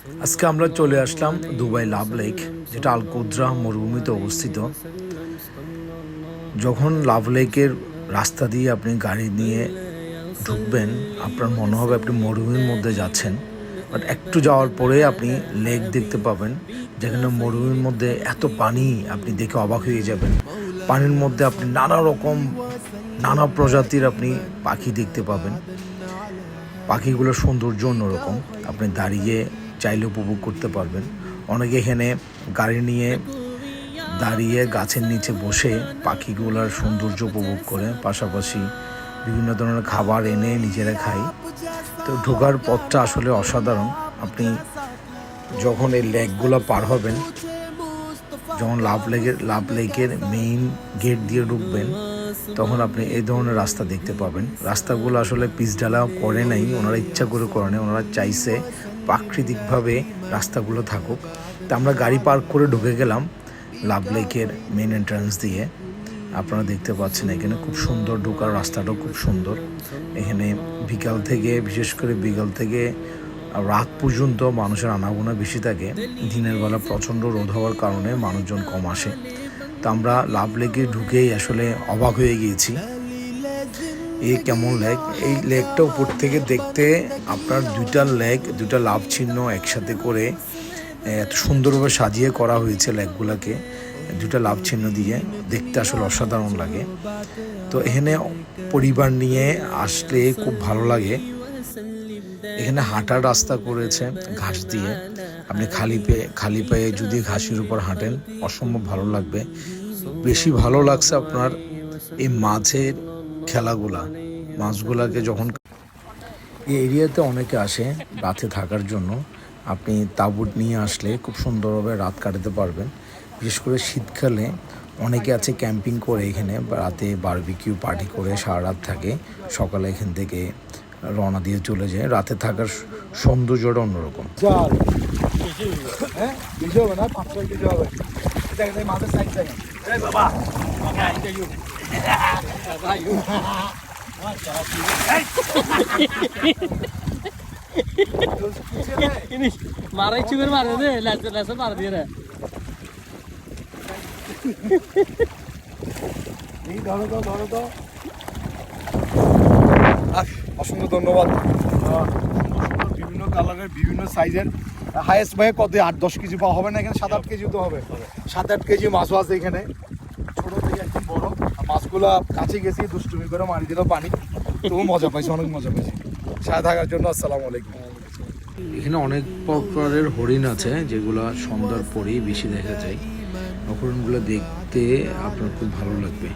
আজকে আমরা চলে আসলাম দুবাই লাভ লেক, যেটা আল কুদ্রা মরুভূমিতে অবস্থিত। যখন লাভ লেকের রাস্তা দিয়ে আপনি গাড়ি নিয়ে ঢুকবেন, আপনার মনে হবে আপনি মরুভূমির মধ্যে যাচ্ছেন। বাট একটু যাওয়ার পরে আপনি লেক দেখতে পাবেন, যেখানে মরুভূমির মধ্যে এত পানি, আপনি দেখে অবাক হয়ে যাবেন। পানির মধ্যে আপনি নানা রকম নানা প্রজাতির আপনি পাখি দেখতে পাবেন। পাখিগুলোর সৌন্দর্য অন্যরকম, আপনি দাঁড়িয়ে চাইলে উপভোগ করতে পারবেন। অনেকে এখানে গাড়ি নিয়ে দাঁড়িয়ে গাছের নিচে বসে পাখিগুলোর সৌন্দর্য উপভোগ করে, পাশাপাশি বিভিন্ন ধরনের খাবার এনে নিজেরা খাই। তো ঢোকার পথটা আসলে অসাধারণ। আপনি যখন এই লেকগুলো পার হবেন, যখন লাভ লেকের মেইন গেট দিয়ে ঢুকবেন, তখন আপনি এই ধরনের রাস্তা দেখতে পাবেন। রাস্তাগুলো আসলে পিচ ঢালা করে নাই, ওনারা ইচ্ছা করে করে নেই, ওনারা চাইছে প্রাকৃতিকভাবে রাস্তাগুলো থাকুক। তা আমরা গাড়ি পার্ক করে ঢুকে গেলাম লাভ লেকের মেইন এন্ট্রান্স দিয়ে। আপনারা দেখতে পাচ্ছেন এখানে খুব সুন্দর ঢোকার রাস্তাটাও খুব সুন্দর। এখানে বিশেষ করে বিকাল থেকে রাত পর্যন্ত মানুষের আনাগোনা বেশি থাকে। দিনের বেলা প্রচণ্ড রোদ হওয়ার কারণে মানুষজন কম আসে। তো আমরা লাভ লেকে ঢুকেই আসলে অবাক হয়ে গিয়েছি। এই কেমন লেক! এই লেকটা উপর থেকে দেখতে আপনার দুইটা লাভ চিহ্ন একসাথে করে এত সুন্দরভাবে সাজিয়ে করা হয়েছে লেকগুলোকে, দুটা লাভ চিহ্ন দিয়ে দেখতে আসলে অসাধারণ লাগে। তো এখানে পরিবার নিয়ে আসলে খুব ভালো লাগে। এখানে হাঁটার রাস্তা করেছে ঘাস দিয়ে। আপনি খালি পায়ে যদি ঘাসের উপর হাঁটেন, অসম্ভব ভালো লাগবে। বেশি ভালো লাগছে আপনার এই মাছের খেলাগুলা, মাছগুলাকে যখন এই এরিয়াতে অনেকে আসে রাতে থাকার জন্য। আপনি তাঁবুট নিয়ে আসলে খুব সুন্দরভাবে রাত কাটাতে পারবেন। বিশেষ করে শীতকালে অনেকে আছে ক্যাম্পিং করে এখানে রাতে বারবিকিউ পার্টি করে সারা রাত থাকে, সকালে এখান থেকে রওনা দিয়ে চলে যায়। রাতে থাকার সৌন্দর্যটা অন্যরকম। মারাই চুবের মারে দে লেসে মার দিয়ে রে ধরো তো অসংখ্য ধন্যবাদ। বিভিন্ন কালারের বিভিন্ন সাইজের হাইয়েস্ট ভাই কত 8-10 কেজি পাওয়া হবে না এখানে? 7-8 কেজি তো হবে। 7-8 কেজি মাছও আছে এখানে, ছোট থেকে একদম বড়। মাছগুলা কাছে গেছি, দুষ্টুমি করে মারি দিল পানি, তবু মজা পাইছি, অনেক মজা পাইছি। সাথে থাকার জন্য আসসালামু আলাইকুম। এখানে অনেক প্রকারের হরিণ আছে, যেগুলো সন্ধ্যার পরেই বেশি দেখা যায়। হরিণগুলো দেখতে আপনার খুব ভালো লাগবে।